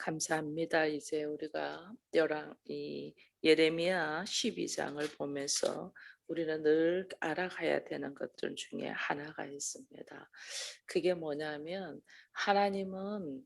감사합니다. 이제 우리가 이 예레미야 12장을 보면서 우리는 늘 알아가야 되는 것들 중에 하나가 있습니다. 그게 뭐냐면 하나님은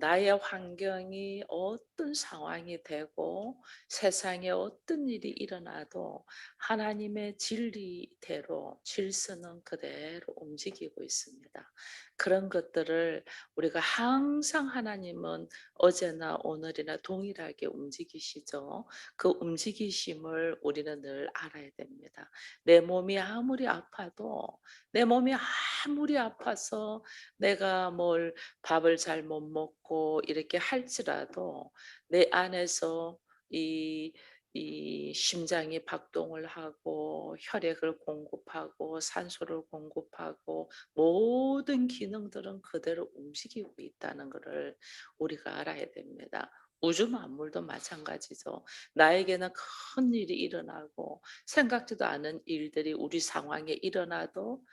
나의 환경이 어떤 상황이 되고 세상에 어떤 일이 일어나도 하나님의 진리대로 질서는 그대로 움직이고 있습니다. 그런 것들을 우리가 항상 하나님은 어제나 오늘이나 동일하게 움직이시죠. 그 움직이심을 우리는 늘 알아야 됩니다. 내 몸이 아무리 아파도 내 몸이 아무리 아파서 내가 뭘 밥을 잘 못 먹고 이렇게 할지라도 내 안에서 이 이 심장이 박동을 하고 혈액을 공급하고 산소를 공급하고 모든 기능들은 그대로 움직이고 있다는 것을 우리가 알아야 됩니다. 우주 만물도 마찬가지죠. 나에게는 큰 일이 일어나고 생각지도 않은 일들이 우리 상황에 일어나도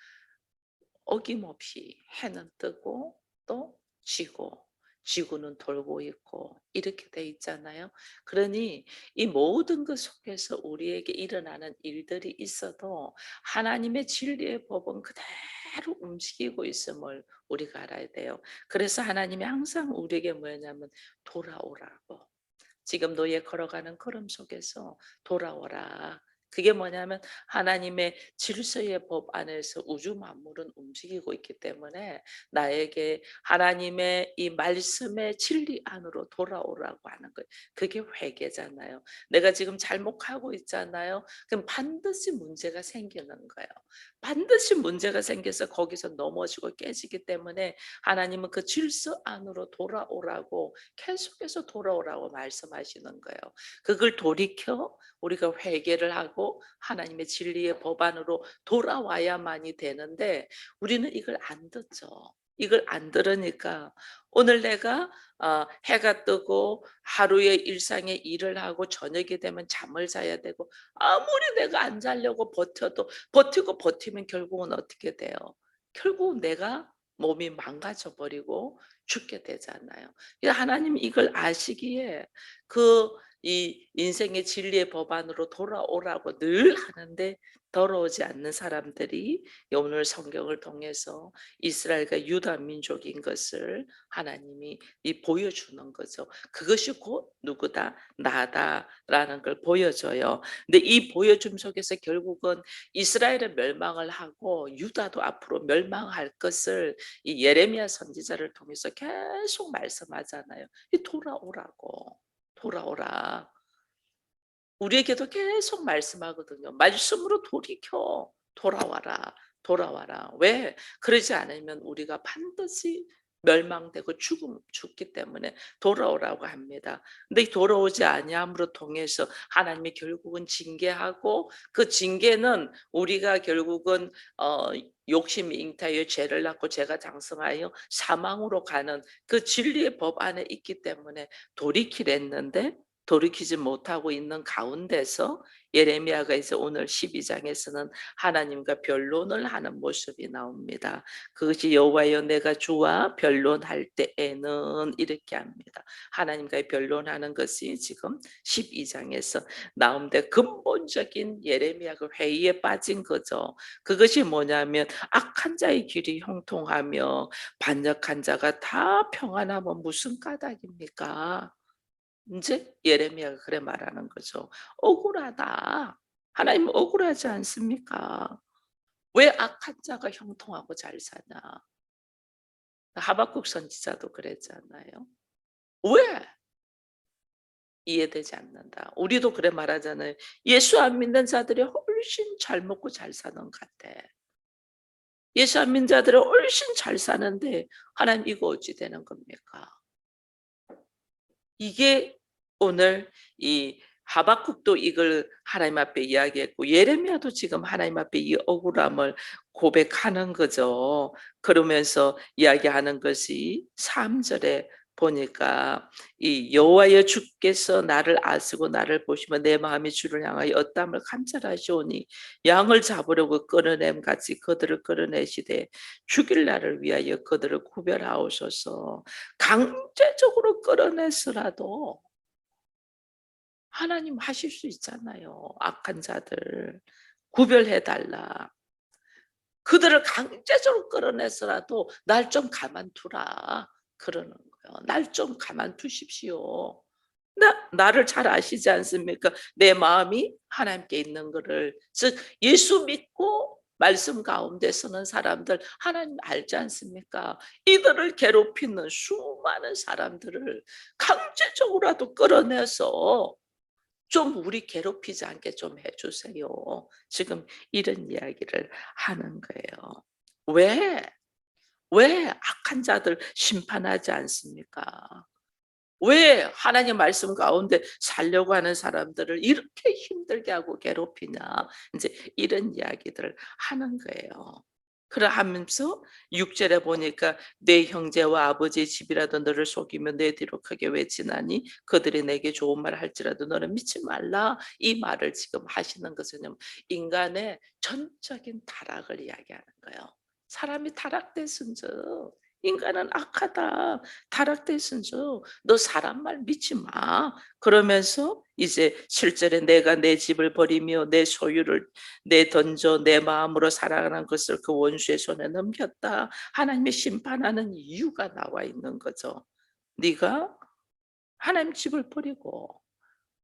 어김없이 해는 뜨고 또 지고 지구는 돌고 있고 이렇게 돼 있잖아요. 그러니 이 모든 것 속에서 우리에게 일어나는 일들이 있어도 하나님의 진리의 법은 그대로 움직이고 있음을 우리가 알아야 돼요. 그래서 하나님이 항상 우리에게 뭐냐면 돌아오라고. 지금 너의 걸어가는 걸음 속에서 돌아오라. 그게 뭐냐면 하나님의 질서의 법 안에서 우주 만물은 움직이고 있기 때문에 나에게 하나님의 이 말씀의 진리 안으로 돌아오라고 하는 거예요. 그게 회개잖아요. 내가 지금 잘못하고 있잖아요. 그럼 반드시 문제가 생기는 거예요. 반드시 문제가 생겨서 거기서 넘어지고 깨지기 때문에 하나님은 그 질서 안으로 돌아오라고 계속해서 돌아오라고 말씀하시는 거예요. 그걸 돌이켜 우리가 회개를 하고 하나님의 진리의 법 안으로 돌아와야만이 되는데 우리는 이걸 안 듣죠. 이걸 안 들으니까 오늘 내가 해가 뜨고 하루의 일상의 일을 하고 저녁이 되면 잠을 자야 되고 아무리 내가 안 자려고 버텨도 버티고 버티면 결국은 어떻게 돼요? 결국은 내가 몸이 망가져 버리고 죽게 되잖아요. 하나님이 이걸 아시기에 이 인생의 진리의 법안으로 돌아오라고 늘 하는데 돌아오지 않는 사람들이 오늘 성경을 통해서 이스라엘과 유다 민족인 것을 하나님이 보여주는 거죠. 그것이 곧 누구다? 나다라는 걸 보여줘요. 근데 이 보여줌 속에서 결국은 이스라엘은 멸망을 하고 유다도 앞으로 멸망할 것을 이 예레미야 선지자를 통해서 계속 말씀하잖아요. 이 돌아오라고. 돌아오라. 우리에게도 계속 말씀하거든요. 말씀으로 돌이켜. 돌아와라. 돌아와라. 왜? 그러지 않으면 우리가 반드시 멸망되고 죽기 때문에 돌아오라고 합니다. 근데 이 돌아오지 아니함으로 통해서 하나님이 결국은 징계하고 그 징계는 우리가 결국은 욕심이 잉타하여 죄를 낳고 죄가 장성하여 사망으로 가는 그 진리의 법 안에 있기 때문에 돌이키랬는데 돌이키지 못하고 있는 가운데서 예레미야가 이제 오늘 12장에서는 하나님과 변론을 하는 모습이 나옵니다. 그것이 여호와여 내가 주와 변론할 때에는 이렇게 합니다. 하나님과의 변론하는 것이 지금 12장에서 나오는데 근본적인 예레미야가 회의에 빠진 거죠. 그것이 뭐냐면 악한 자의 길이 형통하며 반역한 자가 다 평안하면 무슨 까닭입니까? 인제 예레미야가 그래 말하는 거죠. 억울하다. 하나님은 억울하지 않습니까? 왜 악한 자가 형통하고 잘 사냐. 하박국 선지자도 그랬잖아요. 왜 이해되지 않는다. 우리도 그래 말하잖아요. 예수 안 믿는 자들이 훨씬 잘 먹고 잘 사는 것 같아. 예수 안 믿는 자들은 훨씬 잘 사는데 하나님 이거 어찌 되는 겁니까? 이게 오늘 이 하박국도 이걸 하나님 앞에 이야기했고 예레미야도 지금 하나님 앞에 이 억울함을 고백하는 거죠. 그러면서 이야기하는 것이 3절에 보니까 이 여호와여 주께서 나를 아시고 나를 보시며 내 마음이 주를 향하여 어땀을 감찰하시오니 양을 잡으려고 끌어냄 같이 그들을 끌어내시되 죽일 날을 위하여 그들을 구별하옵소서. 강제적으로 끌어내서라도 하나님 하실 수 있잖아요. 악한 자들 구별해 달라. 그들을 강제적으로 끌어내서라도 날 좀 가만두라 그러는 거예요. 날 좀 가만두십시오. 나를 잘 아시지 않습니까? 내 마음이 하나님께 있는 거를. 즉 예수 믿고 말씀 가운데 서는 사람들 하나님 알지 않습니까? 이들을 괴롭히는 수많은 사람들을 강제적으로라도 끌어내서 좀 우리 괴롭히지 않게 좀 해주세요. 지금 이런 이야기를 하는 거예요. 왜? 왜 악한 자들 심판하지 않습니까? 왜 하나님 말씀 가운데 살려고 하는 사람들을 이렇게 힘들게 하고 괴롭히냐. 이제 이런 이야기들을 하는 거예요. 그러하면서 6절에 보니까 내 형제와 아버지의 집이라도 너를 속이며 내 뒤로 크게 외치나니 그들이 내게 좋은 말을 할지라도 너는 믿지 말라. 이 말을 지금 하시는 것은 인간의 전적인 타락을 이야기하는 거예요. 사람이 타락됐은즉 인간은 악하다. 타락됐은즉 너 사람 말 믿지 마. 그러면서 이제 7절에 내가 내 집을 버리며 내 소유를 내던져 내 마음으로 사랑하는 것을 그 원수의 손에 넘겼다. 하나님의 심판하는 이유가 나와 있는 거죠. 네가 하나님 집을 버리고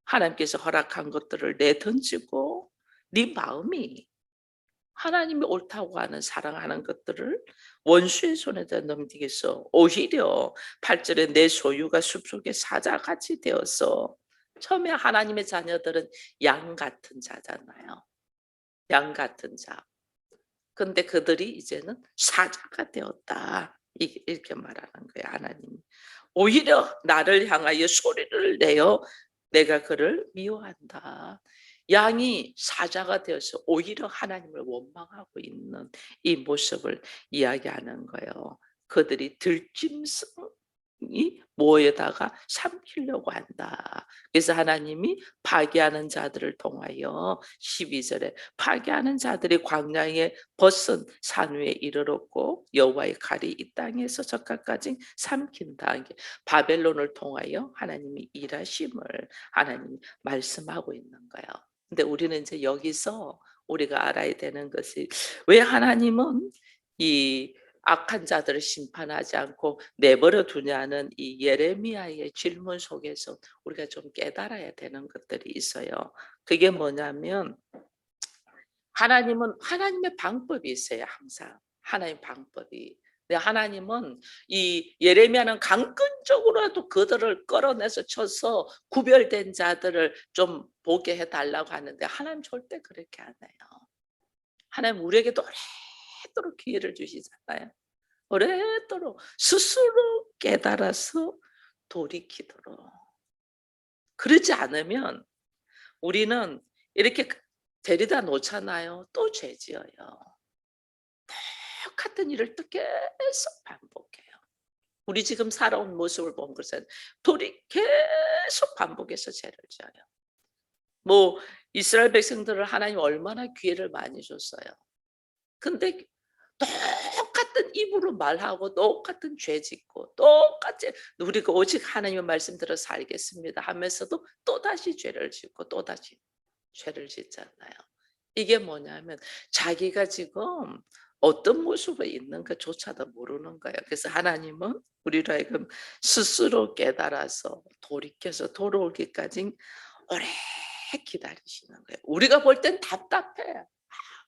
하나님께서 허락한 것들을 내던지고 네 마음이 하나님이 옳다고 하는 사랑하는 것들을 원수의 손에다 넘기겠어. 오히려 8절에 내 소유가 숲속의 사자같이 되어서 처음에 하나님의 자녀들은 양 같은 자잖아요. 양 같은 자. 근데 그들이 이제는 사자가 되었다. 이렇게 말하는 거예요, 하나님이. 오히려 나를 향하여 소리를 내어 내가 그를 미워한다. 양이 사자가 되어서 오히려 하나님을 원망하고 있는 이 모습을 이야기하는 거예요. 그들이 들짐승이 모여다가 삼키려고 한다. 그래서 하나님이 파괴하는 자들을 통하여 12절에 파괴하는 자들이 광야에 벗은 산 위에 이르렀고 여호와의 칼이 이 땅에서 적각까지 삼킨다. 바벨론을 통하여 하나님이 일하심을 하나님이 말씀하고 있는 거예요. 근데 우리는 이제 여기서 우리가 알아야 되는 것이 왜 하나님은 이 악한 자들을 심판하지 않고 내버려 두냐는 이 예레미야의 질문 속에서 우리가 좀 깨달아야 되는 것들이 있어요. 그게 뭐냐면 하나님은 하나님의 방법이 있어요. 항상 하나님 방법이. 근데 하나님은 이 예레미야는 강권적으로라도 그들을 끌어내서 쳐서 구별된 자들을 좀 보게 해달라고 하는데 하나님 절대 그렇게 안 해요. 하나님 우리에게도 오래도록 기회를 주시잖아요. 오래도록 스스로 깨달아서 돌이키도록. 그러지 않으면 우리는 이렇게 데리다 놓잖아요. 또 죄 지어요. 똑같은 일을 또 계속 반복해요. 우리 지금 살아온 모습을 본 것은 계속 반복해서 죄를 지어요. 뭐 이스라엘 백성들을 하나님 얼마나 기회를 많이 줬어요. 근데 똑같은 입으로 말하고 똑같은 죄 짓고 똑같이 우리가 오직 하나님의 말씀대로 살겠습니다 하면서도 또다시 죄를 짓고 또다시 죄를 짓잖아요. 이게 뭐냐면 자기가 지금 어떤 모습에 있는 것조차도 모르는 거예요. 그래서 하나님은 우리로 하여금 스스로 깨달아서 돌이켜서 돌아오기까지 오래 기다리시는 거예요. 우리가 볼 땐 답답해.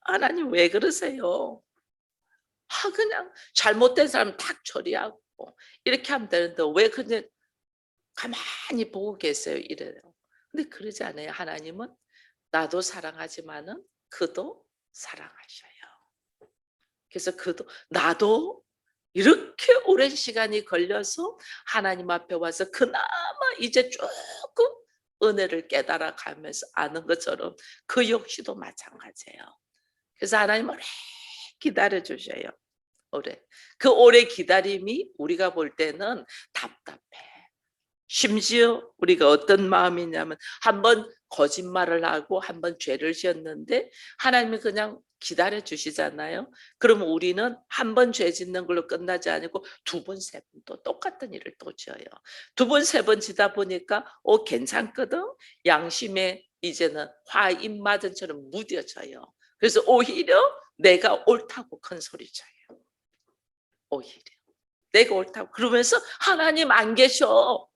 하나님 왜 그러세요? 그냥 잘못된 사람 탁 처리하고 이렇게 하면 되는데 왜 그냥 가만히 보고 계세요? 이래요. 근데 그러지 않아요. 하나님은 나도 사랑하지만은 그도 사랑하셔요. 그래서 그도 나도 이렇게 오랜 시간이 걸려서 하나님 앞에 와서 그나마 이제 조금 은혜를 깨달아 가면서 아는 것처럼 그 역시도 마찬가지예요. 그래서 하나님은 오래 기다려 주셔요. 오래. 그 오래 기다림이 우리가 볼 때는 답답해. 심지어 우리가 어떤 마음이냐면 한 번 거짓말을 하고 한 번 죄를 지었는데 하나님이 그냥 기다려 주시잖아요. 그러면 우리는 한 번 죄 짓는 걸로 끝나지 않고 두 번, 세 번 또 똑같은 일을 또 지어요. 두 번, 세 번 지다 보니까 괜찮거든. 양심에 이제는 화입맞은처럼 무뎌져요. 그래서 오히려 내가 옳다고 큰 소리 쳐요. 오히려 내가 옳다고 그러면서 하나님 안 계셔.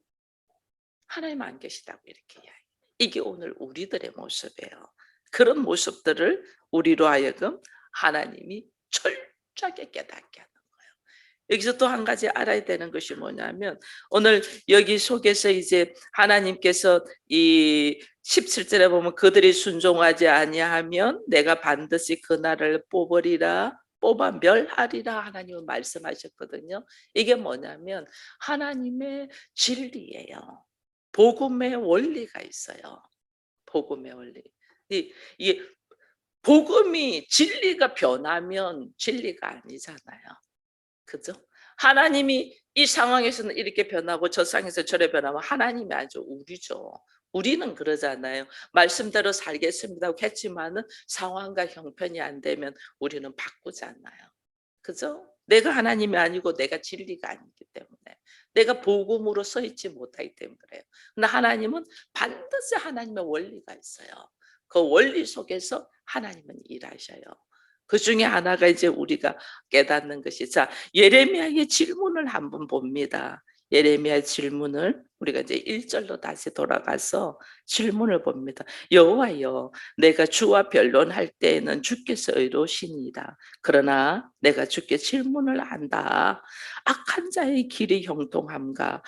하나님 안 계시다고 이렇게 이야기해요. 이게 오늘 우리들의 모습이에요. 그런 모습들을 우리로 하여금 하나님이 철저하게 깨닫게 하는 거예요. 여기서 또 한 가지 알아야 되는 것이 뭐냐면 오늘 여기 속에서 이제 하나님께서 이 17절에 보면 그들이 순종하지 아니하면 내가 반드시 그날을 뽑아 멸하리라 하나님은 말씀하셨거든요. 이게 뭐냐면 하나님의 진리예요. 복음의 원리가 있어요. 복음의 원리. 이게 복음이 진리가 변하면 진리가 아니잖아요. 그죠? 하나님이 이 상황에서는 이렇게 변하고 저 상황에서 저래 변하면 하나님이 아니죠. 우리죠. 우리는 그러잖아요. 말씀대로 살겠습니다 했지만은 상황과 형편이 안 되면 우리는 바꾸잖아요. 그죠? 내가 하나님이 아니고 내가 진리가 아니기 때문에 내가 복음으로 서 있지 못하기 때문에 그래요. 근데 하나님은 반드시 하나님의 원리가 있어요. 그 원리 속에서 하나님은 일하셔요. 그 중에 하나가 이제 우리가 깨닫는 것이 예레미야의 질문을 한번 봅니다. 예레미야 질문을 우리가 이제 1절로 다시 돌아가서 질문을 봅니다. 여호와여 내가 주와 변론할 때에는 주께서 의로우시니이다. 그러나 내가 주께 질문을 한다. 악한 자의 길이 형통함과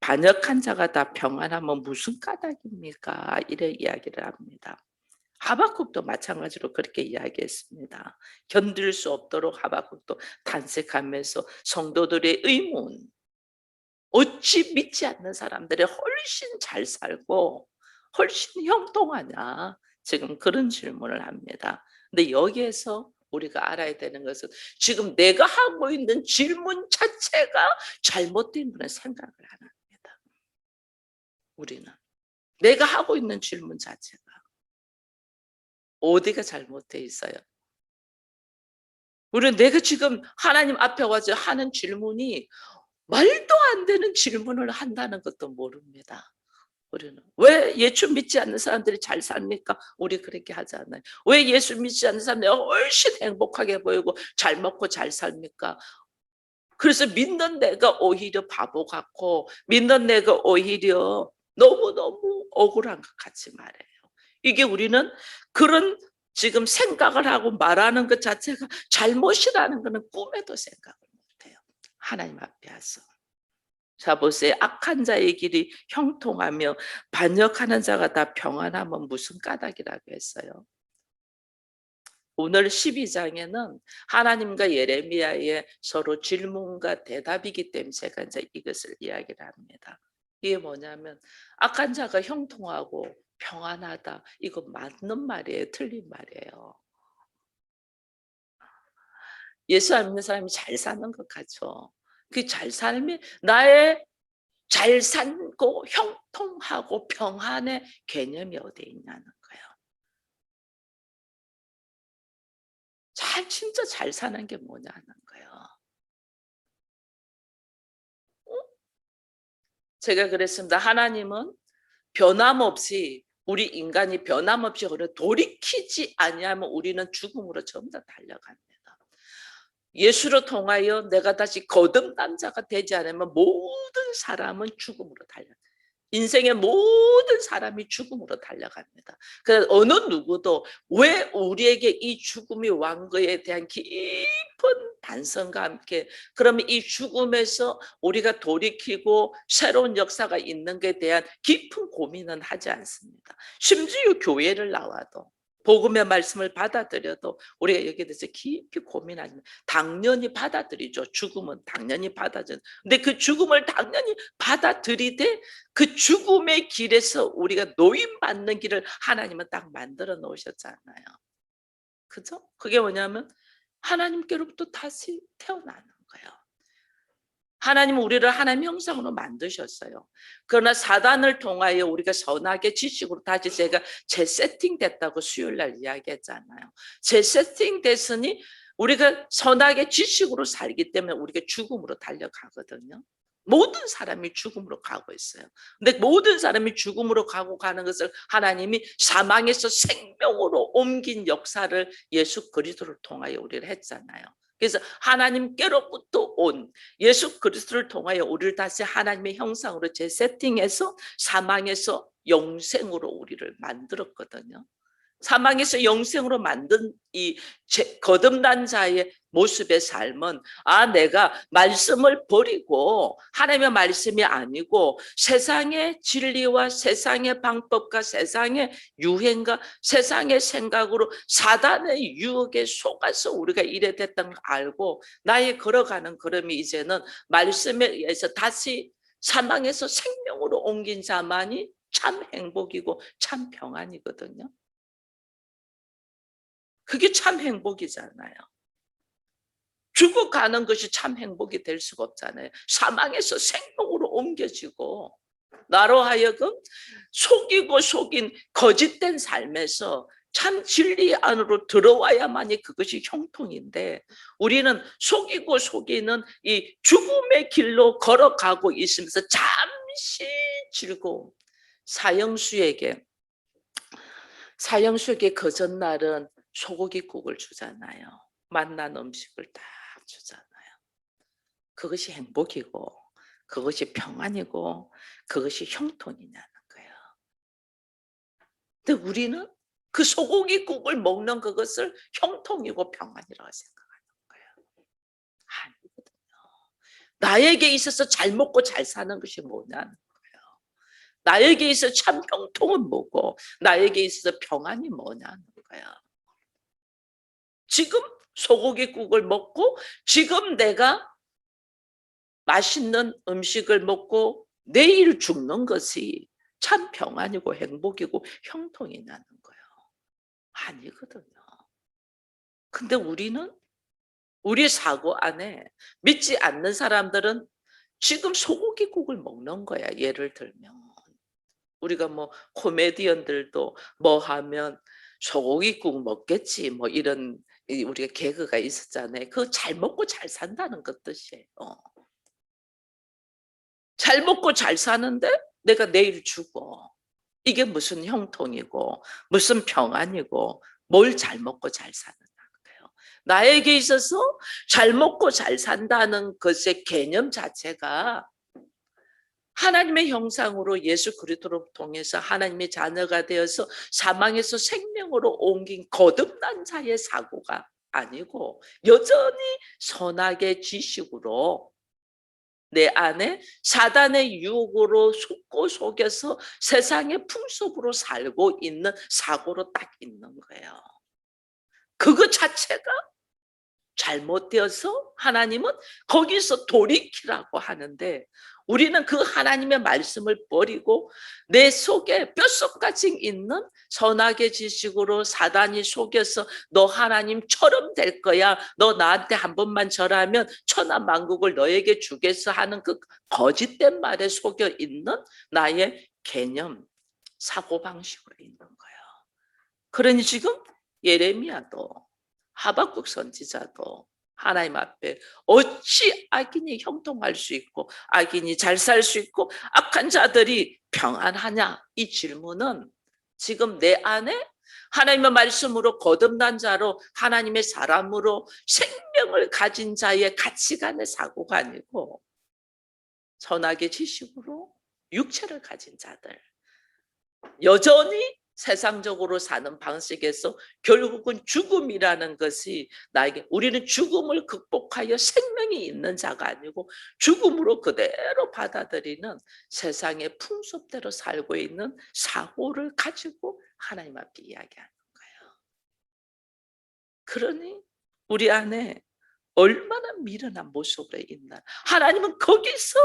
반역한 자가 다 평안하면 무슨 까닭입니까? 이런 이야기를 합니다. 하박국도 마찬가지로 그렇게 이야기했습니다. 견딜 수 없도록 하박국도 탄식하면서 성도들의 의문, 어찌 믿지 않는 사람들이 훨씬 잘 살고 훨씬 형통하냐, 지금 그런 질문을 합니다. 근데 여기에서 우리가 알아야 되는 것은 지금 내가 하고 있는 질문 자체가 잘못된 그런 생각을 안 합니다. 우리는 내가 하고 있는 질문 자체가 어디가 잘못돼 있어요? 우리는 내가 지금 하나님 앞에 와서 하는 질문이 말도 안 되는 질문을 한다는 것도 모릅니다. 우리는 왜 예수 믿지 않는 사람들이 잘 삽니까? 우리 그렇게 하지 않아요. 왜 예수 믿지 않는 사람들이 훨씬 행복하게 보이고 잘 먹고 잘 삽니까? 그래서 믿는 내가 오히려 바보 같고 믿는 내가 오히려 너무너무 억울한 것 같이 말해요. 이게 우리는 그런 지금 생각을 하고 말하는 것 자체가 잘못이라는 것은 꿈에도 생각을 못해요. 하나님 앞에 와서. 자 보세요. 악한 자의 길이 형통하며 반역하는 자가 다 평안하면 무슨 까닭이라고 했어요. 오늘 12장에는 하나님과 예레미야의 서로 질문과 대답이기 때문에 제가 이제 이것을 이야기를 합니다. 이게 뭐냐면 악한 자가 형통하고 평안하다. 이거 맞는 말이에요? 틀린 말이에요? 예수 안 믿는 사람이 잘 사는 것 같죠. 그 잘 삶이 나의 잘 살고 형통하고 평안의 개념이 어디에 있냐는 거예요. 진짜 잘 사는 게 뭐냐는 거예요. 제가 그랬습니다. 하나님은 변함없이 우리 인간이 변함없이 돌이키지 아니하면 우리는 죽음으로 전부 다 달려갑니다. 예수로 통하여 내가 다시 거듭난 자가 되지 않으면 모든 사람은 죽음으로 달려갑니다. 인생의 모든 사람이 죽음으로 달려갑니다. 그래서 어느 누구도 왜 우리에게 이 죽음이 왕거에 대한 깊은 반성과 함께 그러면 이 죽음에서 우리가 돌이키고 새로운 역사가 있는 것에 대한 깊은 고민은 하지 않습니다. 심지어 교회를 나와도 복음의 말씀을 받아들여도 우리가 여기에 대해서 깊이 고민하면 당연히 받아들이죠. 죽음은 당연히 받아들여. 근데 그 죽음을 당연히 받아들이되 그 죽음의 길에서 우리가 노임받는 길을 하나님은 딱 만들어 놓으셨잖아요. 그죠? 그게 뭐냐면 하나님께로부터 다시 태어나는 거예요. 하나님은 우리를 하나님 형상으로 만드셨어요. 그러나 사단을 통하여 우리가 선악의 지식으로 다시 제가 재세팅됐다고 수요일 날 이야기했잖아요. 재세팅됐으니 우리가 선악의 지식으로 살기 때문에 우리가 죽음으로 달려가거든요. 모든 사람이 죽음으로 가고 있어요. 근데 모든 사람이 죽음으로 가는 것을 하나님이 사망에서 생명으로 옮긴 역사를 예수 그리스도를 통하여 우리를 했잖아요. 그래서 하나님께로부터 온 예수 그리스도를 통하여 우리를 다시 하나님의 형상으로 재세팅해서 사망에서 영생으로 우리를 만들었거든요. 사망에서 영생으로 만든 이 거듭난 자의 모습의 삶은 내가 말씀을 버리고 하나님의 말씀이 아니고 세상의 진리와 세상의 방법과 세상의 유행과 세상의 생각으로 사단의 유혹에 속아서 우리가 이래 됐다는 걸 알고 나의 걸어가는 걸음이 이제는 말씀에 의해서 다시 사망에서 생명으로 옮긴 자만이 참 행복이고 참 평안이거든요. 그게 참 행복이잖아요. 죽어가는 것이 참 행복이 될 수가 없잖아요. 사망에서 생명으로 옮겨지고 나로 하여금 속이고 속인 거짓된 삶에서 참 진리 안으로 들어와야만이 그것이 형통인데 우리는 속이고 속이는 이 죽음의 길로 걸어가고 있으면서 잠시 즐거움. 사형수에게 그 전날은 소고기국을 주잖아요. 맛난 음식을 딱 주잖아요. 그것이 행복이고 그것이 평안이고 그것이 형통이냐는 거예요. 근데 우리는 그 소고기국을 먹는 그것을 형통이고 평안이라고 생각하는 거예요. 아니거든요. 나에게 있어서 잘 먹고 잘 사는 것이 뭐냐는 거예요. 나에게 있어서 참 형통은 뭐고 나에게 있어서 평안이 뭐냐는 거예요. 지금 소고기국을 먹고 지금 내가 맛있는 음식을 먹고 내일 죽는 것이 참 평안이고 행복이고 형통이냐는 거예요. 아니거든요. 근데 우리 사고 안에 믿지 않는 사람들은 지금 소고기국을 먹는 거야. 예를 들면 우리가 뭐 코미디언들도 뭐 하면 소고기국 먹겠지 뭐 이런 우리가 개그가 있었잖아요. 그거 잘 먹고 잘 산다는 것 뜻이에요. 잘 먹고 잘 사는데 내가 내일 죽어. 이게 무슨 형통이고 무슨 평안이고 뭘 잘 먹고 잘 사는다는 거예요. 나에게 있어서 잘 먹고 잘 산다는 것의 개념 자체가 하나님의 형상으로 예수 그리스도를 통해서 하나님의 자녀가 되어서 사망에서 생명으로 옮긴 거듭난 자의 사고가 아니고 여전히 선악의 지식으로 내 안에 사단의 유혹으로 속고 속여서 세상의 풍습으로 살고 있는 사고로 딱 있는 거예요. 그것 자체가 잘못되어서 하나님은 거기서 돌이키라고 하는데 우리는 그 하나님의 말씀을 버리고 내 속에 뼛속까지 있는 선악의 지식으로 사단이 속여서 너 하나님처럼 될 거야. 너 나한테 한 번만 절하면 천하만국을 너에게 주겠어 하는 그 거짓된 말에 속여 있는 나의 개념, 사고방식으로 있는 거예요. 그러니 지금 예레미야도 하박국 선지자도 하나님 앞에 어찌 악인이 형통할 수 있고 악인이 잘 살 수 있고 악한 자들이 평안하냐 이 질문은 지금 내 안에 하나님의 말씀으로 거듭난 자로 하나님의 사람으로 생명을 가진 자의 가치관의 사고가 아니고 선악의 지식으로 육체를 가진 자들 여전히 세상적으로 사는 방식에서 결국은 죽음이라는 것이 나에게 우리는 죽음을 극복하여 생명이 있는 자가 아니고 죽음으로 그대로 받아들이는 세상의 풍습대로 살고 있는 사고를 가지고 하나님 앞에 이야기하는 거예요. 그러니 우리 안에 얼마나 미련한 모습으로 있나 하나님은 거기서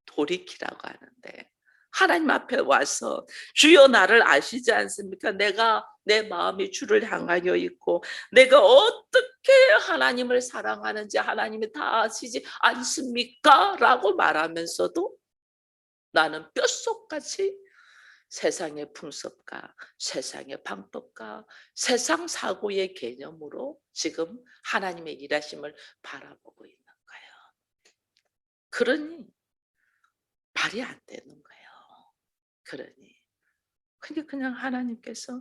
돌이키라고 하는데 하나님 앞에 와서 주여 나를 아시지 않습니까? 내가 내 마음이 주를 향하여 있고 내가 어떻게 하나님을 사랑하는지 하나님이 다 아시지 않습니까? 라고 말하면서도 나는 뼛속같이 세상의 풍습과 세상의 방법과 세상 사고의 개념으로 지금 하나님의 일하심을 바라보고 있는 거예요. 그러니 말이 안 되는 거예요. 그러니 근데 그냥 하나님께서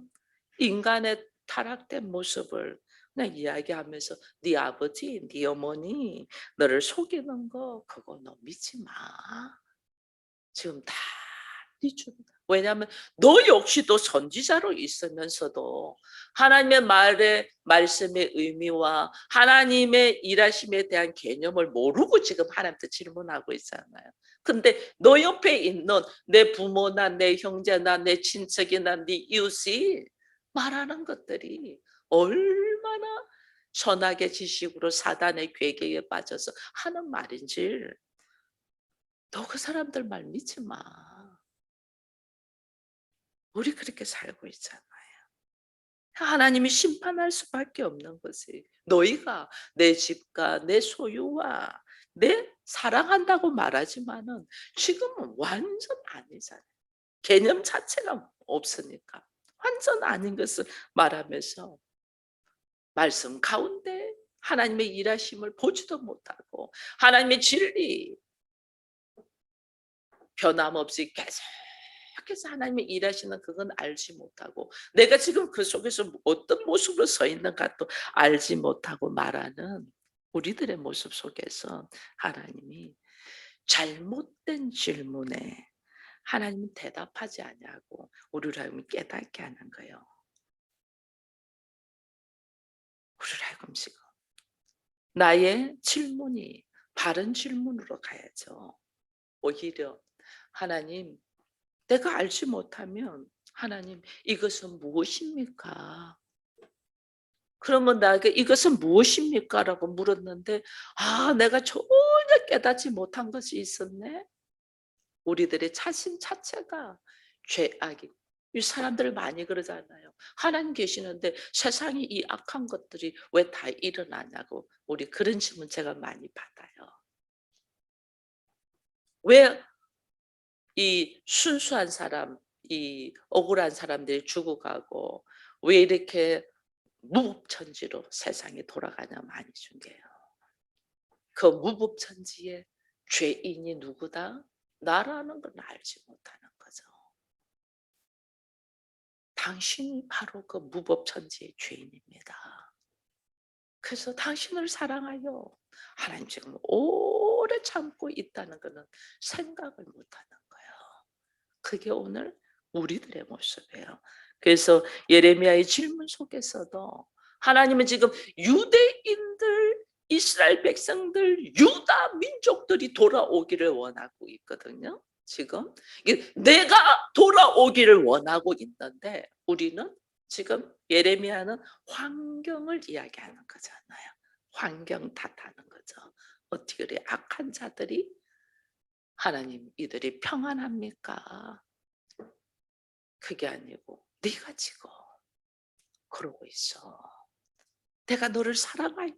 인간의 타락된 모습을 그냥 이야기하면서 네 아버지, 네 어머니 너를 속이는 거 그거 너 믿지 마. 지금 다 네 주변. 왜냐하면 너 역시도 선지자로 있으면서도 하나님의 말씀의 의미와 하나님의 일하심에 대한 개념을 모르고 지금 하나님한테 질문하고 있잖아요. 근데 너 옆에 있는 내 부모나 내 형제나 내 친척이나 네 이웃이 말하는 것들이 얼마나 선악의 지식으로 사단의 괴계에 빠져서 하는 말인지 너 그 사람들 말 믿지 마. 우리 그렇게 살고 있잖아요. 하나님이 심판할 수밖에 없는 거지. 너희가 내 집과 내 소유와 내 사랑한다고 말하지만은 지금은 완전 아니잖아요. 개념 자체가 없으니까. 완전 아닌 것을 말하면서 말씀 가운데 하나님의 일하심을 보지도 못하고 하나님의 진리 변함없이 계속해서 하나님이 일하시는 그건 알지 못하고 내가 지금 그 속에서 어떤 모습으로 서 있는가 또 알지 못하고 말하는 우리들의 모습 속에서 하나님이 잘못된 질문에 하나님은 대답하지 아니하고 우리를 하여금 깨닫게 하는 거예요. 우리를 하여금 지금 나의 질문이 바른 질문으로 가야죠. 오히려 하나님 내가 알지 못하면 하나님 이것은 무엇입니까? 그러면 나에게 이것은 무엇입니까? 라고 물었는데 내가 전혀 깨닫지 못한 것이 있었네. 우리들의 자신 자체가 죄악이 이 사람들 많이 그러잖아요. 하나님 계시는데 세상에 이 악한 것들이 왜 다 일어나냐고 우리 그런 질문 제가 많이 받아요. 왜 이 순수한 사람, 이 억울한 사람들이 죽어가고 왜 이렇게 무법천지로 세상이 돌아가냐 많이 중요해요. 그 무법천지의 죄인이 누구다? 나라는 걸 알지 못하는 거죠. 당신이 바로 그 무법천지의 죄인입니다. 그래서 당신을 사랑하여 하나님 지금 오래 참고 있다는 것은 생각을 못하는 거예요. 그게 오늘 우리들의 모습이에요. 그래서 예레미야의 질문 속에서도 하나님은 지금 유대인들, 이스라엘 백성들, 유다 민족들이 돌아오기를 원하고 있거든요. 지금 내가 돌아오기를 원하고 있는데 우리는 지금 예레미야는 환경을 이야기하는 거잖아요. 환경 탓하는 거죠. 어떻게 그래 악한 자들이 하나님 이들이 평안합니까? 그게 아니고 네가 지금 그러고 있어. 내가 너를 사랑하여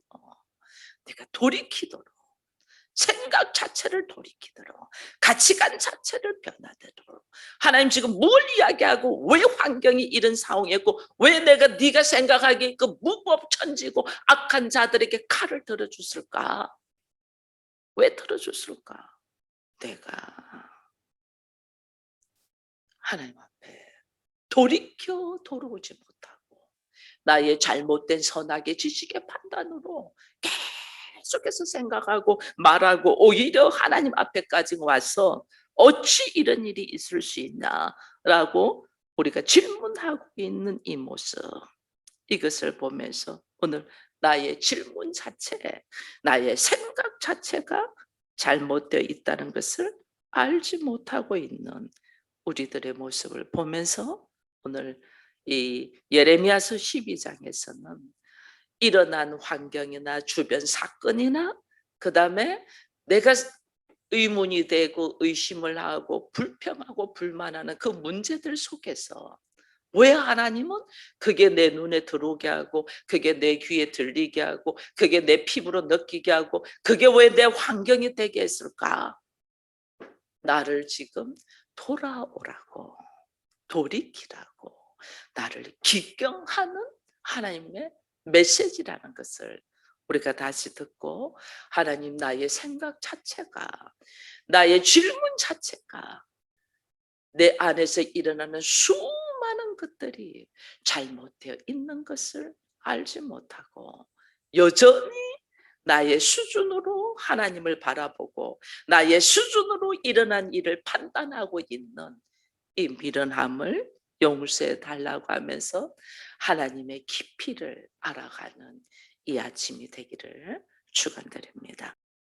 내가 돌이키도록 생각 자체를 돌이키도록 가치관 자체를 변화되도록 하나님 지금 뭘 이야기하고 왜 환경이 이런 상황이었고 왜 내가 네가 생각하기에 그 무법천지고 악한 자들에게 칼을 들어줬을까? 왜 들어줬을까? 내가 하나님 앞에 돌이켜 돌아오지 못하고 나의 잘못된 선악의 지식의 판단으로 계속해서 생각하고 말하고 오히려 하나님 앞에까지 와서 어찌 이런 일이 있을 수 있냐라고 우리가 질문하고 있는 이 모습 이것을 보면서 오늘 나의 질문 자체 나의 생각 자체가 잘못되어 있다는 것을 알지 못하고 있는 우리들의 모습을 보면서 오늘 이 예레미야서 12장에서는 일어난 환경이나 주변 사건이나 그다음에 내가 의문이 되고 의심을 하고 불평하고 불만하는 그 문제들 속에서 왜 하나님은 그게 내 눈에 들어오게 하고 그게 내 귀에 들리게 하고 그게 내 피부로 느끼게 하고 그게 왜 내 환경이 되게 했을까? 나를 지금 돌아오라고, 돌이키라고, 나를 기경하는 하나님의 메시지라는 것을 우리가 다시 듣고, 하나님, 나의 생각 자체가, 나의 질문 자체가 내 안에서 일어나는 수많은 것들이 잘못되어 있는 것을 알지 못하고 여전히 나의 수준으로 하나님을 바라보고 나의 수준으로 일어난 일을 판단하고 있는 이 미련함을 용서해 달라고 하면서 하나님의 깊이를 알아가는 이 아침이 되기를 축원드립니다.